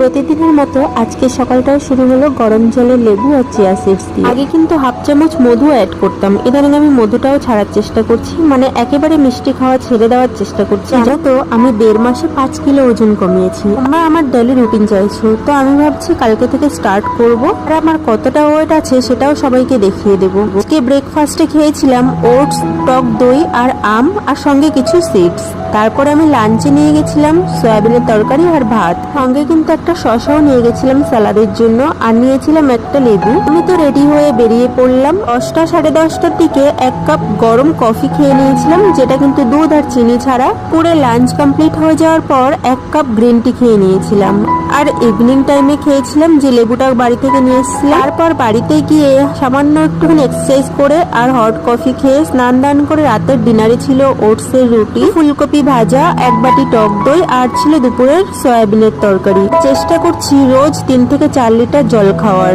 প্রতিদিনের মতো আজকে সকালটাও শুরু হলো গরম জলে লেবু আর চিয়া সিডস দিয়ে। আগে কিন্তু হাফ চামচ মধু অ্যাড করতাম, ইদানিং আমি মধুটাও ছাড়ার চেষ্টা করছি, মানে একেবারে মিষ্টি খাওয়া ছেড়ে দেওয়ার চেষ্টা করছি। জানো তো আমি 1.5 মাসে 5 কিলো ওজন কমিয়েছি। তোমরা আমার ডেইলি রুটিন চাইছো, তো আমি ভাবছি কালকে থেকে স্টার্ট করব, আর আমার কতটা ওয়েট আছে সেটাও সবাইকে দেখিয়ে দেবো। আজকে ব্রেকফাস্টে খেয়েছিলাম ওটস, টক দই আর আম, আর সঙ্গে কিছু সিডস। তারপরে আমি লাঞ্চে নিয়ে গেছিলাম সয়াবিনের তরকারি আর ভাত, সঙ্গে কিন্তু একটা শসাও নিয়ে গেছিলাম স্যালাডের জন্য, আর নিয়েছিলাম একটা লেবু। আমি তো রেডি হয়ে বেরিয়ে পড়লাম। 10টা সাড়ে 10টার দিকে 1 কাপ গরম কফি খেয়ে নিয়েছিলাম, যেটা কিন্তু দুধ আর চিনি ছাড়া। পুরো লাঞ্চ কমপ্লিট হয়ে যাওয়ার পর 1 কাপ গ্রিন টি খেয়ে নিয়েছিলাম, আর ইভিনিং টাইমে খেয়েছিলাম যে লেবুটা বাড়ি থেকে নিয়ে এসেছিলাম। তারপর বাড়িতে গিয়ে সামান্য একটুখানি এক্সারসাইজ করে আর হট কফি খেয়ে স্নান দান করে রাতের ডিনারে ছিল ওটসের রুটি, ফুলকপি ভাজা, 1 বাটি টক দই, আর ছিল দুপুরের সয়াবিনের তরকারি। চেষ্টা করছি রোজ 3 থেকে 4 লিটার জল খাওয়ার।